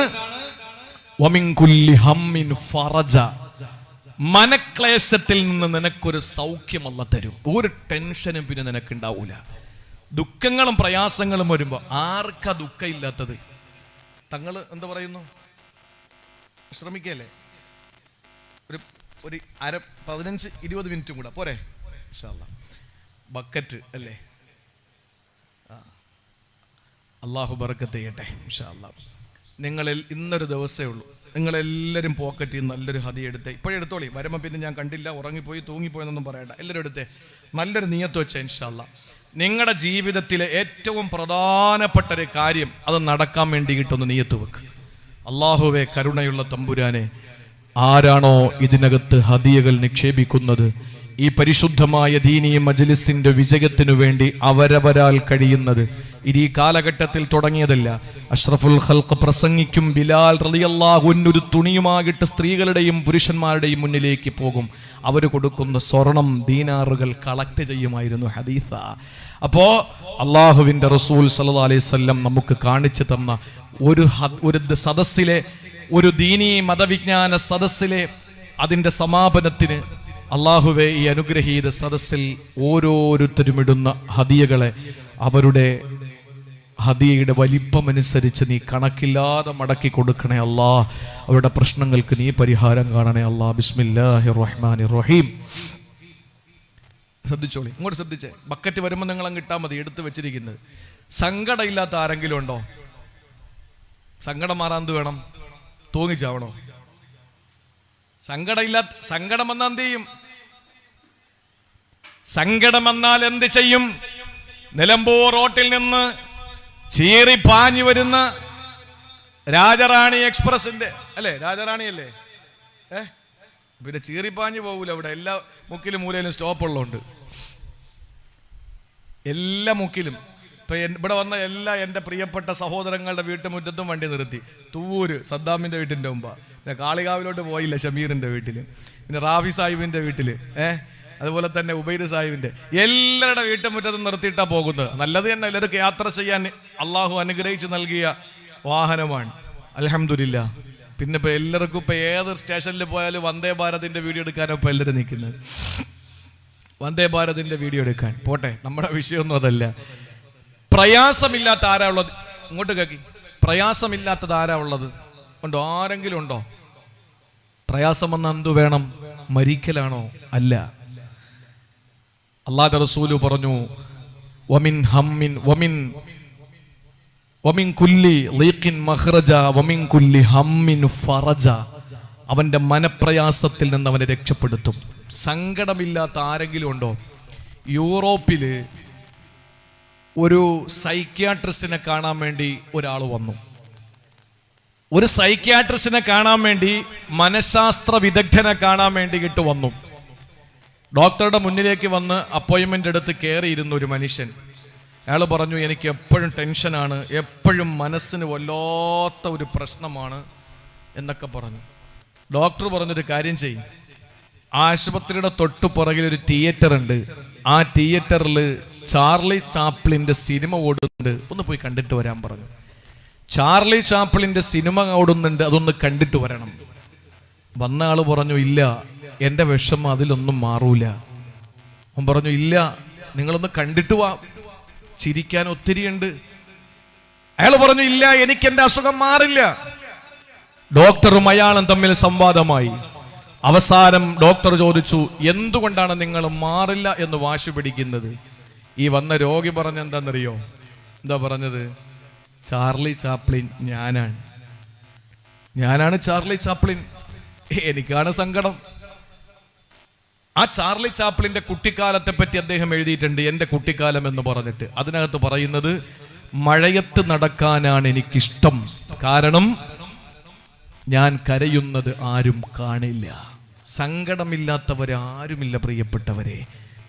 വമിൻ കുല്ലി ഹമ്മിൻ ഫറജ, മനക്ലേശത്തിൽ നിന്ന് നിനക്കൊരു സൗഖ്യം അല്ലാഹു തരും. ഒരു ടെൻഷനും പിന്നെ നിനക്ക് ഉണ്ടാവൂല. ദുഃഖങ്ങളും പ്രയാസങ്ങളും വരുമ്പോ ആർക്കാ ദുഃഖം ഇല്ലാത്തത്? തങ്ങൾ എന്താ പറയുന്നു? ശ്രമിക്കല്ലേ? ഒരു 15-20 മിനിറ്റും കൂടെ പോരെ? ഇൻഷാ അല്ലാഹ്. ബക്കറ്റ് അല്ലേ? അല്ലാഹു ബറക്കത്ത് ചെയ്യട്ടെ ഇൻഷാ അല്ലാഹ്. നിങ്ങളിൽ ഇന്നൊരു ദിവസമേ ഉള്ളൂ. നിങ്ങളെല്ലാവരും പോക്കറ്റിൽ നല്ലൊരു ഹദിയ എടുത്തേ. ഇപ്പോഴെടുത്തോളി. വരുമ്പോൾ പിന്നെ ഞാൻ കണ്ടില്ല, ഉറങ്ങിപ്പോയി, തൂങ്ങിപ്പോയെന്നൊന്നും പറയണ്ട. എല്ലാവരും എടുത്തേ. നല്ലൊരു നിയത്ത് വെച്ചേ ഇൻഷാ അല്ലാഹ്. നിങ്ങളുടെ ജീവിതത്തിലെ ഏറ്റവും പ്രധാനപ്പെട്ട ഒരു കാര്യം അത് നടക്കാൻ വേണ്ടിയിട്ടൊന്ന് നിയത്ത് വെക്ക്. അല്ലാഹുവേ, കരുണയുള്ള തമ്പുരാനെ, ആരാണോ ഇതിനകത്ത് ഹദിയകൾ നിക്ഷേപിക്കുന്നത് ഈ പരിശുദ്ധമായ ദീനീ മജ്ലിസിന്റെ വിജയത്തിനു വേണ്ടി അവരവരാൽ കഴിയുന്നത് ഈ കാലഘട്ടത്തിൽ തുടങ്ങിയതല്ല. അഷ്റഫുൽ ഖൽഖ് പ്രസംഗിക്കും, ബിലാൽ റളിയല്ലാഹു അൻഹു ഒരു തുണിയുമായിട്ട് സ്ത്രീകളുടെയും പുരുഷന്മാരുടെയും മുന്നിലേക്ക് പോകും. അവർ കൊടുക്കുന്ന സ്വർണം ദീനാറുകൾ കളക്ട് ചെയ്യുമായിരുന്നു. ഹദീസ. അപ്പോ അള്ളാഹുവിന്റെ റസൂൽ സല്ലല്ലാഹു അലൈഹി വസല്ലം നമുക്ക് കാണിച്ചു തന്ന ഒരു സദസ്സിലെ, ഒരു ദീനീ മതവിജ്ഞാന സദസ്സിലെ അതിന്റെ സമാപനത്തിന് അള്ളാഹുവെ ഈ അനുഗ്രഹീത സദസ്സിൽ ഓരോരുത്തരും ഇടുന്ന ഹദിയകളെ അവരുടെ ഹദിയയുടെ വലിപ്പമനുസരിച്ച് നീ കണക്കില്ലാതെ മടക്കി കൊടുക്കണേ അല്ലാ. അവരുടെ പ്രശ്നങ്ങൾക്ക് നീ പരിഹാരം കാണണേ അല്ലാ. ബിസ്മില്ലാഹിർ റഹ്മാനിർ റഹീം. ശ്രദ്ധിച്ചോളി, ഇങ്ങോട്ട് ശ്രദ്ധിച്ചേ. ബക്കറ്റ് വരുമ്പോൾ നിങ്ങൾ അങ്ങ് ഇട്ടാൽ മതി, എടുത്തു വെച്ചിരിക്കുന്നത്. സങ്കടമില്ലാത്ത ആരെങ്കിലും ഉണ്ടോ? സങ്കടം മാറാൻ എന്ത് വേണം? തൂങ്ങിച്ചാവണോ? സങ്കടം വന്നാൽ എന്ത് ചെയ്യും? സങ്കടം വന്നാൽ എന്ത് ചെയ്യും? നിലമ്പൂർ റോട്ടിൽ നിന്ന് ചീറി പാഞ്ഞു വരുന്ന രാജറാണി എക്സ്പ്രസിന്റെ, അല്ലേ, രാജറാണിയല്ലേ, പിന്നെ ചീറിപ്പാഞ്ഞു പോകൂല. അവിടെ എല്ലാ മുക്കിലും മൂലയിലും സ്റ്റോപ്പുള്ളതുകൊണ്ട് എല്ലാ മുക്കിലും. ഇപ്പൊ ഇവിടെ വന്ന എൻ്റെ പ്രിയപ്പെട്ട സഹോദരങ്ങളുടെ വീട്ടുമുറ്റത്തും വണ്ടി നിർത്തി. തൂവൂര് സദ്ദാമിന്റെ വീട്ടിന്റെ മുമ്പാ. പിന്നെ കാളികാവിലോട്ട് പോയില്ല, ഷമീറിന്റെ വീട്ടില്, പിന്നെ റാഫി സാഹിബിന്റെ വീട്ടില്, അതുപോലെ തന്നെ ഉബൈദ് സാഹിബിന്റെ, എല്ലാവരുടെ വീട്ടുമുറ്റത്തും നിർത്തിയിട്ടാ പോകുന്നത്. നല്ലത് തന്നെ, എല്ലാവർക്കും യാത്ര ചെയ്യാൻ അള്ളാഹു അനുഗ്രഹിച്ച് നൽകിയ വാഹനമാണ്. അൽഹംദുലില്ലാ. പിന്നെ ഇപ്പൊ എല്ലാവർക്കും ഇപ്പൊ ഏത് സ്റ്റേഷനിൽ പോയാലും വന്ദേ ഭാരതിന്റെ വീഡിയോ എടുക്കാനോ ഇപ്പൊ എല്ലാവരും നിൽക്കുന്നത്. വന്ദേ ഭാരതിന്റെ വീഡിയോ എടുക്കാൻ പോട്ടെ, നമ്മുടെ വിഷയമൊന്നും അതല്ല. പ്രയാസമില്ലാത്ത ആരാ ഉള്ളത്? ഇങ്ങോട്ട് കേക്കി. പ്രയാസമില്ലാത്തത് ആരാ ഉള്ളത്? ഉണ്ടോ? ആരെങ്കിലും ഉണ്ടോ? പ്രയാസം വന്ന എന്തു വേണം? മരിക്കലാണോ? അല്ല. അല്ലാഹുവിന്റെ റസൂല് പറഞ്ഞു, വമിൻ ഹമ്മിൻ വമിൻ കുല്ലി ലീഖിൻ മഖ്റജ വമിൻ കുല്ലി ഹമ്മിൻ ഫറജ. അവന്റെ മനപ്രയാസത്തിൽ നിന്ന് അവനെ രക്ഷപ്പെടുത്തും. സങ്കടമില്ലാത്ത ആരെങ്കിലും ഉണ്ടോ? യൂറോപ്പില് ഒരു സൈക്യാട്രിസ്റ്റിനെ കാണാൻ വേണ്ടി ഒരാൾ വന്നു. ഒരു സൈക്യാട്രിസ്റ്റിനെ കാണാൻ വേണ്ടി, മനഃശാസ്ത്ര വിദഗ്ധനെ കാണാൻ വേണ്ടിയിട്ട് വന്നു. ഡോക്ടറുടെ മുന്നിലേക്ക് വന്ന് അപ്പോയിൻമെന്റ് എടുത്ത് കയറിയിരുന്ന ഒരു മനുഷ്യൻ. അയാൾ പറഞ്ഞു, എനിക്ക് എപ്പോഴും ടെൻഷനാണ്, എപ്പോഴും മനസ്സിന് വല്ലാത്ത ഒരു പ്രശ്നമാണ് എന്നൊക്കെ പറഞ്ഞു. ഡോക്ടർ പറഞ്ഞൊരു കാര്യം ചെയ്യും, ആശുപത്രിയുടെ തൊട്ടു പുറകിൽ ഒരു തിയേറ്റർ ഉണ്ട്, ആ തിയേറ്ററിൽ ചാർലി ചാപ്ലിന്റെ സിനിമ ഓടുന്നുണ്ട്, ഒന്ന് പോയി കണ്ടിട്ട് വരാൻ പറഞ്ഞു. ചാർലി ചാപ്ലിന്റെ സിനിമ ഓടുന്നുണ്ട്, അതൊന്ന് കണ്ടിട്ട് വരണം. വന്ന ആള് പറഞ്ഞു, ഇല്ല, എൻ്റെ വിഷമം അതിലൊന്നും മാറൂല. അവൻ പറഞ്ഞു, ഇല്ല, നിങ്ങളൊന്ന് കണ്ടിട്ട് വാ, ചിരിക്കാൻ ഒത്തിരിയുണ്ട്. അയാൾ പറഞ്ഞു, ഇല്ല, എനിക്ക് എൻ്റെ അസുഖം മാറില്ല. ഡോക്ടറും അയാളും തമ്മിൽ സംവാദമായി. അവസാനം ഡോക്ടർ ചോദിച്ചു, എന്തുകൊണ്ടാണ് നിങ്ങൾ മാറില്ല എന്ന് വാശി പിടിക്കുന്നത്? ഈ വന്ന രോഗി പറഞ്ഞ എന്താണെന്നറിയോ? എന്താ പറഞ്ഞത്? ചാർലി ചാപ്ലിൻ ഞാനാണ് ചാർലി ചാപ്ലിൻ, എനിക്കാണ് സങ്കടം. ആ ചാർലി ചാപ്ലിന്റെ കുട്ടിക്കാലത്തെ പറ്റി അദ്ദേഹം എഴുതിയിട്ടുണ്ട്, എൻ്റെ കുട്ടിക്കാലം എന്ന് പറഞ്ഞിട്ട്. അതിനകത്ത് പറയുന്നത്, മഴയത്ത് നടക്കാനാണ് എനിക്കിഷ്ടം, കാരണം ഞാൻ കരയുന്നത് ആരും കാണില്ല. സങ്കടമില്ലാത്തവരാരുമില്ല പ്രിയപ്പെട്ടവരെ.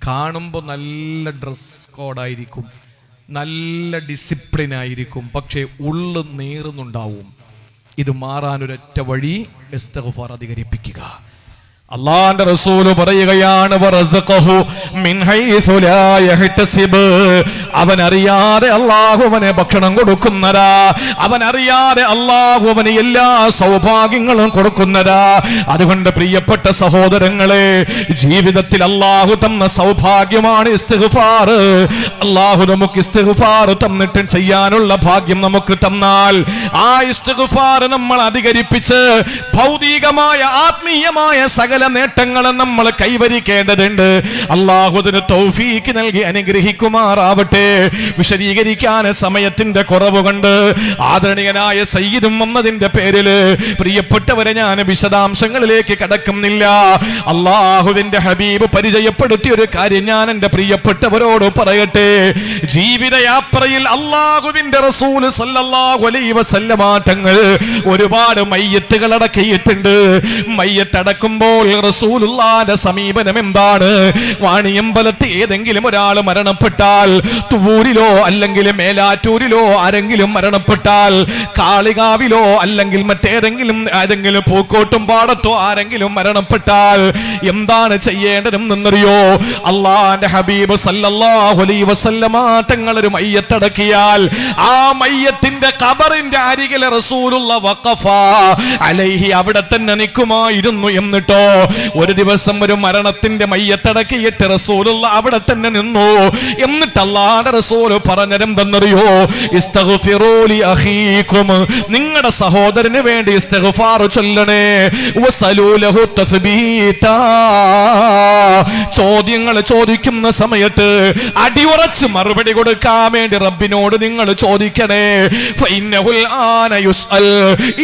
കാണുമ്പോൾ നല്ല ഡ്രസ് കോഡായിരിക്കും, നല്ല ഡിസിപ്ലിൻ ആയിരിക്കും, പക്ഷേ ഉള്ളു നീറുന്നുണ്ടാവും. ഇത് മാറാനൊരൊറ്റ വഴി, ഇസ്തിഗ്ഫാർ അധികരിപ്പിക്കുക. അല്ലാഹുവിന്റെ റസൂല് പറയുകയാണ്, വറസഖഹു മിൻ ഹൈസു ലാ യഹ്തസിബ്. അവൻ അറിയാതെ അല്ലാഹു അവനെ ഭക്ഷണം കൊടുക്കുന്നതാ. അവൻ അറിയാതെ അല്ലാഹു അവന് എല്ലാ സൗഭാഗ്യങ്ങളും കൊടുക്കുന്നതാ. അതുകൊണ്ട് പ്രിയപ്പെട്ട സഹോദരങ്ങളെ, ജീവിതത്തിൽ അല്ലാഹു തന്ന സൗഭാഗ്യമാണ് ഇസ്തിഗ്ഫാർ. അല്ലാഹു നമുക്ക് ഇസ്തിഗ്ഫാർ തന്നിട്ട് ചെയ്യാനുള്ള ഭാഗ്യം നമുക്ക് തന്നാൽ, ആ ഇസ്തിഗ്ഫാർ നമ്മൾ അധികരിപ്പിച്ച് ഭൗതികമായ ആത്മീയമായ സകല നേട്ടങ്ങളും നമ്മൾ കൈവരിക്കേണ്ടതുണ്ട്. അല്ലാഹു അതിന് തൗഫീക്ക് നൽകി അനുഗ്രഹിക്കുമാറാവട്ടെ. വിശദീകരിക്കാൻ സമയത്തിന്റെ കുറവ് കൊണ്ട് ആദരണീയനായ സയ്യിദും മുഹമ്മദിന്റെ പേരില് പ്രിയപ്പെട്ടവരെ ഞാൻ വിശദാംശങ്ങളിലേക്ക് കടക്കുന്നില്ല. അല്ലാഹുവിന്റെ ഹബീബ് പരിചയപ്പെടുത്തിയ ഒരു കാര്യം ഞാൻ എൻ്റെ പ്രിയപ്പെട്ടവരോട് പറയട്ടെ. ജീവിതയാത്രയിൽ അല്ലാഹുവിന്റെ റസൂൽ സല്ലല്ലാഹു അലൈഹി വസല്ലമ തങ്ങൾ ഒരുപാട് മയ്യത്തുകൾ അടക്കിയിട്ടുണ്ട്. മയ്യത്തടക്കുമ്പോൾ റസൂലുള്ളാഹിന്റെ സമീപനം എന്താണ്? വാണിയമ്പലത്ത് ഏതെങ്കിലും ഒരാൾ മരണപ്പെട്ടാൽ, തുവൂരിലോ അല്ലെങ്കിൽ മേലാറ്റൂരിലോ ആരെങ്കിലും മരണപ്പെട്ടാൽ, കാളികാവിലോ അല്ലെങ്കിൽ മറ്റേതെങ്കിലും പൂക്കോട്ടും പാടത്തോ ആരെങ്കിലും മരണപ്പെട്ടാൽ എന്താണ് ചെയ്യേണ്ടതെന്നറിയോ? അള്ളാന്റെ ഹബീബ് സല്ലല്ലാഹു അലൈഹി വസല്ലമ തങ്ങൾ ഒരു മയ്യത്തടക്കിയാൽ ആ മയ്യത്തിന്റെ ഖബറിന്റെ അരികിലെ റസൂലുള്ള വഖഫ അലൈഹി അവിടെ തന്നെ നിൽക്കുമായിരുന്നു. എന്നിട്ടോ ഒരു ദിവസം ഒരു മരണത്തിന്റെ മയ്യത്തടക്കിയിട്ട് റസൂലുള്ള അവിടെ തന്നെ നിന്നു. എന്നിട്ട് അല്ലാഹുവിന്റെ റസൂൽ പറഞ്ഞതെന്തെന്നറിയോ? ഇസ്തഗ്ഫിറൂ ലി അഖീകും, നിങ്ങളുടെ സഹോദരന് വേണ്ടി ഇസ്തിഗ്ഫാർ ചൊല്ലണേ. വസലൂ ലഹു തസ്ബീതാ, ചോദ്യങ്ങൾ ചോദിക്കുന്ന സമയത്ത് അടിയുറച്ച് മറുപടി കൊടുക്കാൻ വേണ്ടി റബ്ബിനോട് നിങ്ങൾ ചോദിക്കണേ. ഫഇന്നഹുൽ ആന യുസ്അൽ,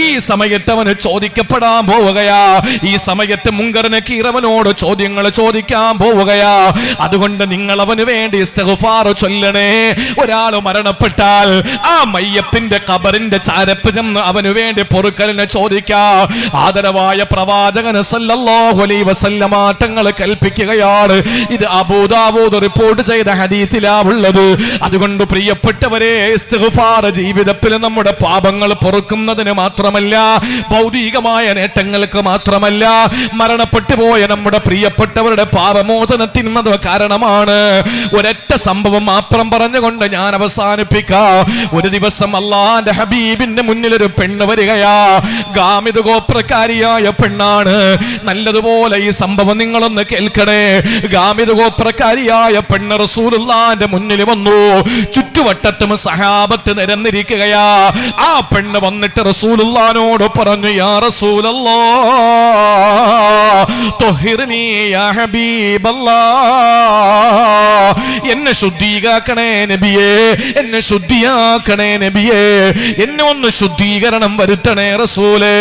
ഈ സമയത്ത് അവന് ചോദിക്കപ്പെടാൻ പോവുകയാ. ഈ സമയത്ത് മുൻകർ നകീർ അവനോട് ചോദ്യങ്ങൾ ചോദിക്കാൻ പോവുകയാ. അതുകൊണ്ട് നിങ്ങൾ അവന് വേണ്ടി ഇസ്തിഗ്ഫാർ ചൊല്ലണേ. ഒരാൾ മരണപ്പെട്ടാൽ ആ മയ്യത്തിന്റെ ഖബറിന്റെ ചാരപ്പ് ചെന്ന് അവന് വേണ്ടി പൊറുക്കലിനെ ചോദിക്കാ. ആദരവായ പ്രവാചകൻ സല്ലല്ലാഹു അലൈഹി വസല്ലമ തങ്ങൾ കൽപ്പിക്കുകയാണ്. ഇത് അബൂ ദാവൂദ് റിപ്പോർട്ട് ചെയ്ത ഹദീസിലാ ഉള്ളത്. അതുകൊണ്ട് പ്രിയപ്പെട്ടവരെ, ഇസ്തിഗ്ഫാർ ജീവിതത്തിൽ നമ്മുടെ പാപങ്ങൾ പൊറുക്കുന്നതിന് മാത്രമല്ല, ഭൗതികമായ നേട്ടങ്ങൾക്ക് മാത്രമല്ല, മരണപ്പെട്ടു പോയ നമ്മുടെ പ്രിയപ്പെട്ടവരുടെ പാപമോചനത്തിനും അത് കാരണമാണ്. ഒരൊറ്റ സംഭവം മാത്രം പറഞ്ഞുകൊണ്ട് ഞാൻ അവസാനിപ്പിക്കാം. ഒരു ദിവസം അല്ലാഹുവിന്റെ ഹബീബിന്റെ മുന്നിൽ ഒരു പെണ്ണ് വരികയാ. ഗാമിദ് ഗോത്രക്കാരിയായ പെണ്ണാണ്. നല്ലതുപോലെ ഈ സംഭവം നിങ്ങളൊന്ന് കേൾക്കണേ. ഗാമിദ് ഗോത്രക്കാരിയായ പെണ്ണ് റസൂലുള്ളാഹിന്റെ മുന്നിൽ വന്നു. ചുറ്റുവട്ടത്തും സഹാബത്ത് നിരന്നിരിക്കുകയാ. ആ പെണ്ണ് വന്നിട്ട് റസൂലുള്ളാഹിനോട് പറഞ്ഞു, യാ റസൂലല്ലാഹ് ത്വഹിർനി യാ ഹബീബല്ലാഹ്, എന്നെ ശുദ്ധീകരിക്കണേ നബിയേ, എന്നെ ശുദ്ധിയാക്കണേ നബിയേ, എന്നെ ഒന്ന് ശുദ്ധീകരണം വരുത്തണേ റസൂലേ.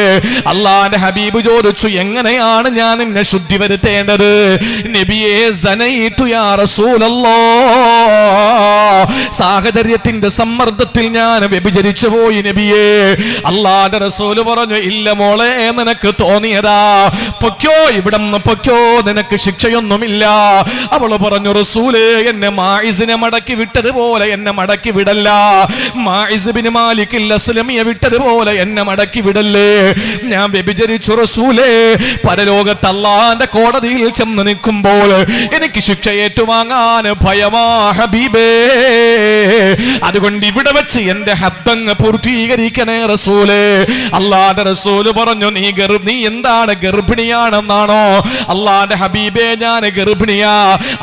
അല്ലാഹുവിന്റെ ഹബീബ് ചോദിച്ചു, എങ്ങനെയാണ് ഞാൻ നിന്നെ ശുദ്ധി വരുത്തേണ്ടത്? നബിയേ, സനൈതു യാ റസൂലല്ലാഹ്, സാഹചര്യത്തിന്റെ സമ്മർദ്ദത്തിൽ ഞാൻ വ്യഭിചരിച്ചു പോയി നബിയേ. അല്ലാഹുവിന്റെ റസൂൽ പറഞ്ഞു, ഇല്ല മോളെ, നിനക്ക് തോന്നിയതാ, പൊക്കോ, ഇവിടുന്ന് പൊക്കോ, നിനക്ക് ശിക്ഷയൊന്നുമില്ല. അവള് പറഞ്ഞു, റസൂലേ, എന്നെ മാഇസിനെ മടക്കി വിട്ടതുപോലെ എന്നെ മടക്കി വിടല്ല. മാഇസ് ബിൻ മാലിക് അസ്ലമിയെ വിട്ടതുപോലെ എന്നെ മടക്കി വിടല്ലേ. ഞാൻ വ്യഭിചരിച്ചു റസൂലേ. പരലോകത്ത് അല്ലാഹുവിന്റെ കോടതിയിൽ ചെന്ന് നിൽക്കുമ്പോൾ എനിക്ക് ശിക്ഷ ഏറ്റുവാങ്ങാൻ ഭയമാ ഹബീബേ. അതുകൊണ്ട് ഇവിടെ വെച്ച് എന്റെ ഹബ്ബങ്ങ് പൂർത്തീകരിക്കണേ റസൂലേ. അല്ലാഹുവിന്റെ റസൂൽ പറഞ്ഞു, നീ എന്താണ് ഗർഭിണിയാണെന്നാണോ? അല്ലാഹുവിന്റെ ഹബീബേ, ഞാൻ ഗർഭിണിയാ.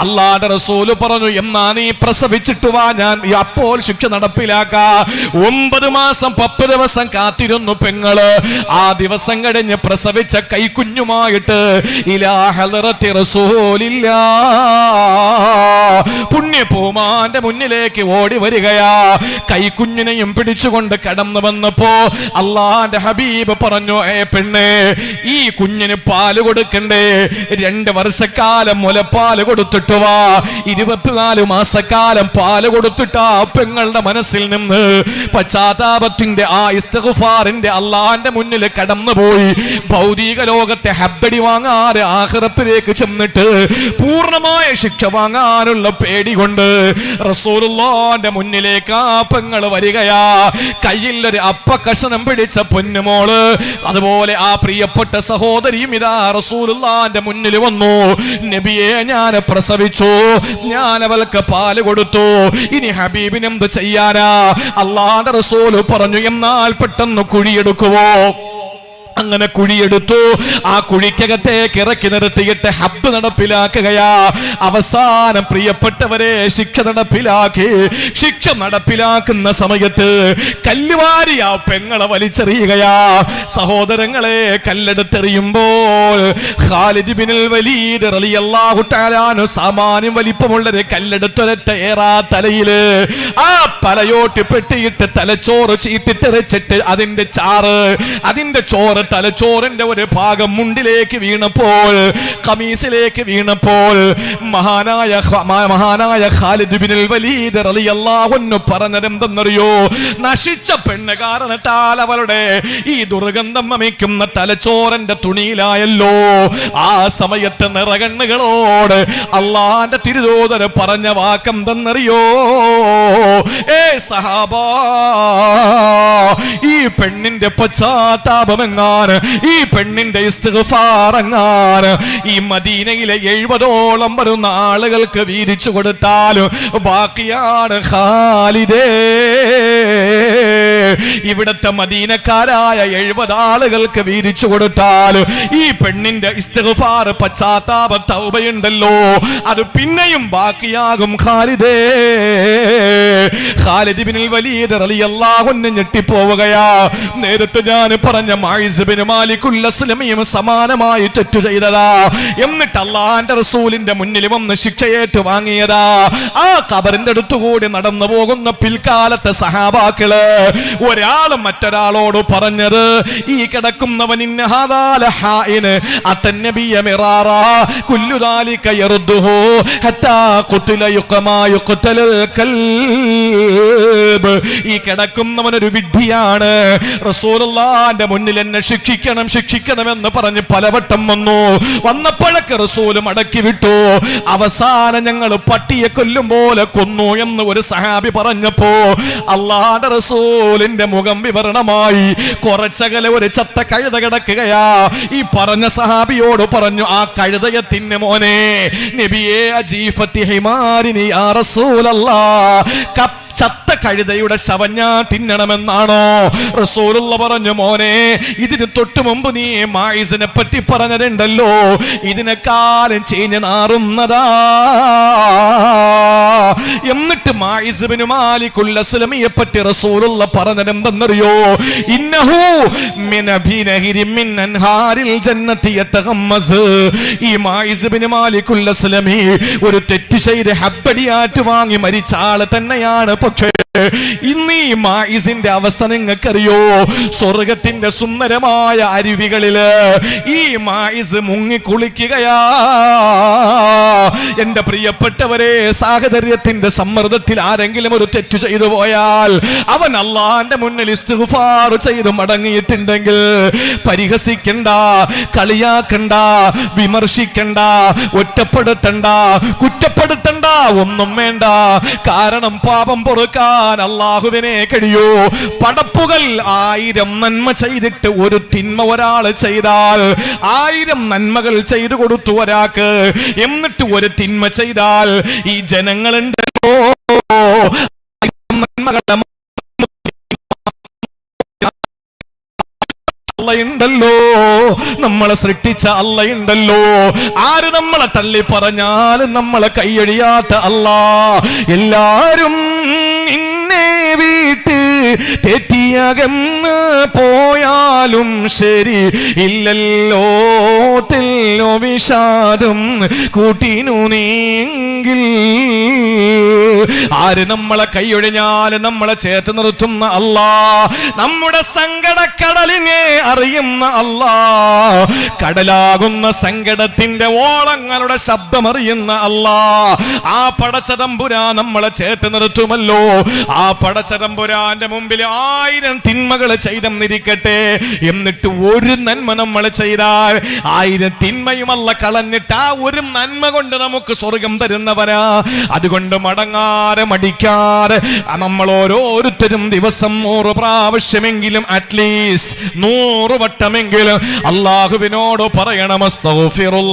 അല്ലാഹുവിന്റെ റസൂൽ പറഞ്ഞു, എന്നാ നീ പ്രസവിച്ചിട്ട് വാ, ഞാൻ അപ്പോൾ ശിക്ഷ നടപ്പിലാക്കാ. 9 മാസം 10 ദിവസം കാത്തിരുന്നു പെങ്ങള്. ആ ദിവസം കഴിഞ്ഞ് പ്രസവിച്ച കൈക്കുഞ്ഞുമായിട്ട് ഇലാ ഹളറത്തി റസൂലില്ലാഹ്, പുണ്യപൂമാന്റെ മുന്നിലേക്ക് ഓടി വരികയാ. കൈക്കുഞ്ഞിനെയും പിടിച്ചുകൊണ്ട് കടന്നു വന്നപ്പോ അല്ലാഹുവിന്റെ ഹബീബ് പറഞ്ഞു, പെണ്ണേ, ഈ കുഞ്ഞിന് പാല് കൊടുക്കണ്ടേ? 2 വർഷക്കാലം മുലപ്പാല് കൊടുത്തിട്ട് വാ. 24 മാസക്കാലം പാല് കൊടുത്തിട്ടാ പെങ്ങളുടെ മനസ്സിൽ നിന്ന് പശ്ചാത്താപത്തിന്റെ ആ ഇസ്തിഗ്ഫാറിന്റെ അല്ലാഹുവിന്റെ മുന്നിൽ കടന്നുപോയി. ഭൗതിക ലോകത്തെ ഹബ്ബടി വാങ്ങാതെ ആഖിറത്തിലേക്ക് ചെന്നിട്ട് പൂർണ്ണമായ ശിക്ഷ വാങ്ങാനുള്ള പേടി കൊണ്ട് റസൂലുള്ളാഹിന്റെ മുന്നിലേക്ക് ആ പെങ്ങൾ വരികയാ. കയ്യിൽ ഒരു അപ്പക്കഷണം പിടിച്ച പൊന്നുമോള്, അതുപോലെ ആ പ്രിയപ്പെട്ട സഹോദരിയും ഇതാ റസൂലുള്ളാഹിന്റെ മുന്നിൽ വന്നു. നബിയെ, ഞാൻ പ്രസവിച്ചു, ഞാൻ അവൾക്ക് പാല് കൊടുത്തു, ഇനി ഹബീബിന് എന്ത് ചെയ്യാനാ? അല്ലാഹുവിന്റെ റസൂൽ പറഞ്ഞു, എന്നാൽ പെട്ടെന്ന് കുഴിയെടുക്കുവോ? അങ്ങനെ കുഴിയെടുത്തു. ആ കുഴിക്കകത്തേക്ക് ഇറക്കി നിർത്തിയിട്ട് ഹബ്ബ് നടപ്പിലാക്കുകയാ. അവസാനം പ്രിയപ്പെട്ടവരെ, ശിക്ഷ നടപ്പിലാക്കി. ശിക്ഷ നടപ്പിലാക്കുന്ന സമയത്ത് കല്ലുവാരി ആ പെങ്ങളെ വലിച്ചെറിയുകയാ. സഹോദരങ്ങളെ, കല്ലെടുത്തെറിയുമ്പോൾ ഖാലിദ് ബിനുൽ വലീദ് റളിയല്ലാഹു തആല അൻഹു സാമാന്യം വലിപ്പമുള്ളൊരു കല്ലെടുത്തൊരൊറ്റ ഏറാ തലയില് ആ തലയോട്ട് പെട്ടിയിട്ട് തലച്ചോറ് ചീറ്റിത്തെറിച്ചിട്ട് അതിന്റെ ചോറ് തലച്ചോറിന്റെ ഒരു ഭാഗം മുണ്ടിലേക്ക് വീണപ്പോൾ, ഖമീസിലേക്ക് വീണപ്പോൾ മഹാനായ ഖാലിദ് ഇബ്നുൽ വലീദ് റളിയല്ലാഹു അൻഹു പറഞ്ഞതെന്തെന്നറിയോ? നശിച്ച പെണ്ണ് കാരണത്താൽ അവളുടെ ഈ ദുർഗന്ധം വമിക്കുന്ന തലച്ചോറിന്റെ തുണിയിലായല്ലോ. ആ സമയത്ത് നിറകണ്ണുകളോട് അള്ളാന്റെ തിരുദൂതർ പറഞ്ഞ വാക്കെന്തെന്നറിയോ? സഹാബാ, ഈ പെണ്ണിന്റെ പശ്ചാത്താപമെങ്ങാന്, ഈ പെണ്ണിന്റെ ഇസ്തിഗ്ഫാറെങ്ങാന് ഈ മദീനയിലെ 70ഓളം വരുന്ന ആളുകൾക്ക് വീതിച്ചു കൊടുത്താലും ബാക്കിയാണ് ഖാലിദേ. ഇവിടത്തെ മദീനക്കാരായ 70 ആളുകൾക്ക് വീതിച്ചു കൊടുത്താൽ ഈ പെണ്ണിന്റെ ഇസ്തിഗ്ഫാർ, പശ്ചാത്താപ തൗബയുണ്ടല്ലോ, അത് പിന്നെയും ബാക്കിയാകും ഖാലിദേ. ഖാലിദ് ഇബ്നുൽ വലീദ് റളിയല്ലാഹു അൻഹു ഞെട്ടിപ്പോവുകയാ. നേരത്തെ ഞാൻ പറഞ്ഞ മായിസ് ഇബ്നു മാലിക്കുൽ അസ്ലമിയും സമാനമായി തെറ്റു ചെയ്തതാ. എന്നിട്ട് അല്ലാഹുവിന്റെ റസൂലിന്റെ മുന്നിൽ വന്ന് ശിക്ഷയേറ്റ് വാങ്ങിയതാ. ആ ഖബറിന്റെ അടുത്തുകൂടി നടന്നു പോകുന്ന പിൽക്കാലത്തെ സഹാബാക്കള് ഒരാളും മറ്റൊരാളോട് പറഞ്ഞത്, ഈ കിടക്കുന്നവൻ ഈ കിടക്കുന്നവനൊരു വിഡ്ഢിയാണ്, റസൂലുള്ളാഹിന്റെ മുന്നിൽ എന്നെ ശിക്ഷിക്കണമെന്ന് പറഞ്ഞ് പലവട്ടം വന്നപ്പോഴൊക്കെ റസൂല് മടക്കി വിട്ടു. അവസാനം ഞങ്ങൾ പട്ടിയെ കൊല്ലും പോലെ കൊന്നു എന്ന് ഒരു സഹാബി പറഞ്ഞപ്പോ അല്ലാഹുവിന്റെ റസൂലിന്റെ മുഖം വിവരണമായി. കുറച്ചകലെ ഒരു ചത്ത കഴുത കിടക്കുകയാ. ഈ പറഞ്ഞ സഹാബിയോട് പറഞ്ഞു, ആ കഴുതയെ തിന്നു മോനെ. നബിയേ, അജീഫത്തി ഹിമാരിനി യാ റസൂലല്ലാഹ്, ചത്ത കഴുതയുടെ ശവം ഞാൻ തിന്നണമെന്നാണോ? റസൂലുള്ള പറഞ്ഞു, മോനെ, ഇതിന് തൊട്ട് മുമ്പ് നീ മായിസിനെ പറ്റി പറഞ്ഞതുണ്ടല്ലോ, ഇതിനെക്കാലം ചീഞ്ഞ് നാറുന്നതാ. എന്നിട്ട് മായിസ് ഇബ്നു മാലിക്കുൽ അസ്ലമിയെ പറ്റി റസൂലുള്ള പറഞ്ഞതെന്തെന്നറിയോ? ഇന്നഹു മിൻ അബിനഹിരി മിൻ അൻഹാരിൽ ജന്നതി യതഗമ്മസ്. ഈ മായിസ് ഇബ്നു മാലിക്കുൽ അസ്ലമി ഒരു തെറ്റ് ചെയ്ത് ഹബ്ബടിയാറ്റ് വാങ്ങി മരിച്ച ആള് തന്നെയാണ്. പക്ഷേ ഇന്ന് ഈ മായിസിന്റെ അവസ്ഥ നിങ്ങൾക്കറിയോ? സ്വർഗത്തിന്റെ സുന്ദരമായ അരുവികളില് ഈ മായിസ് മുങ്ങി കുളിക്കുകയാ. എന്റെ പ്രിയപ്പെട്ടവരെ, സാഹചര്യത്തിന്റെ സമ്മർദ്ദത്തിൽ ആരെങ്കിലും ഒരു തെറ്റു ചെയ്തു പോയാൽ അവൻ അല്ലാഹുവിന്റെ മുന്നിൽ ഇസ്തിഗ്ഫാർ ചെയ്ത് മടങ്ങിയിട്ടുണ്ടെങ്കിൽ പരിഹസിക്കണ്ട, കളിയാക്കണ്ട, വിമർശിക്കണ്ട, ഒറ്റപ്പെടുത്തണ്ട, കുറ്റപ്പെടുത്തണ്ട, ഒന്നും വേണ്ട. കാരണം പാപം പൊറുക്കാൻ അല്ലാഹുവിനെ കഴിയൂ. പടപ്പുകൾ 1000 നന്മ ചെയ്തിട്ട് ഒരു തിന്മ ഒരാൾ ചെയ്താൽ 1000 നന്മകൾ ചെയ്തു കൊടുത്തു ഒരാൾക്ക്. എന്നിട്ട് ഒരു തിന്മ ചെയ്താൽ ഈ ജനങ്ങളുണ്ടല്ലോ അള്ളയുണ്ടല്ലോ, നമ്മളെ സൃഷ്ടിച്ച അള്ളയുണ്ടല്ലോ, ആര് നമ്മളെ തള്ളി പറഞ്ഞാലും നമ്മളെ കൈയടിയാത്ത അല്ലാഹ്. എല്ലാരും ഇന്നെ വീട്ട് തെറ്റിയകന്ന് പോയാലും ശരി ഇല്ലല്ലോ തെല്ലോ വിഷാദം കൂട്ടിനു നീങ്കിൽ. ആര് നമ്മളെ കൈയൊഴിഞ്ഞാൽ നമ്മളെ ചേർത്ത് നിർത്തുന്ന അല്ലാഹ്, നമ്മുടെ സങ്കടക്കടലിനെ അറിയുന്ന അല്ലാഹ്, കടലാകുന്ന സങ്കടത്തിന്റെ ഓളങ്ങളുടെ ശബ്ദമറിയുന്ന അല്ലാഹ്, ആ പടച്ചതമ്പുരാൻ നമ്മളെ ചേർത്ത് നിർത്തുമല്ലോ. ആ പടച്ചതമ്പുരാന്റെ മുമ്പിൽ 1000 തിന്മകൾ ചെയ്തെന്നിരിക്കട്ടെ, എന്നിട്ട് ഒരു നന്മ നമ്മൾ ചെയ്താൽ 1000 തിന്മയും അല്ല കളഞ്ഞിട്ട് ആ ഒരു നന്മ കൊണ്ട് നമുക്ക് സ്വർഗം തരുന്നവനാ. അതുകൊണ്ട് മടിക്കാതെ നമ്മൾ ഓരോരുത്തരും ദിവസം 100 പ്രാവശ്യമെങ്കിലും, അറ്റ്ലീസ്റ്റ് 100 വട്ടമെങ്കിലും അല്ലാഹുവിനോട് പറയണം, അസ്തഗ്ഫിറുല്ലാഹൽ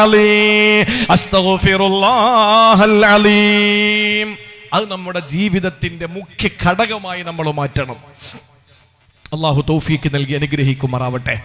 അലീം, അസ്തഗ്ഫിറുല്ലാഹൽ അലീം. അത് നമ്മുടെ ജീവിതത്തിന്റെ മുഖ്യ ഘടകമായി നമ്മൾ മാറ്റണം. അല്ലാഹു തൗഫീഖ് നൽകി അനുഗ്രഹിക്കുമാറാവട്ടെ.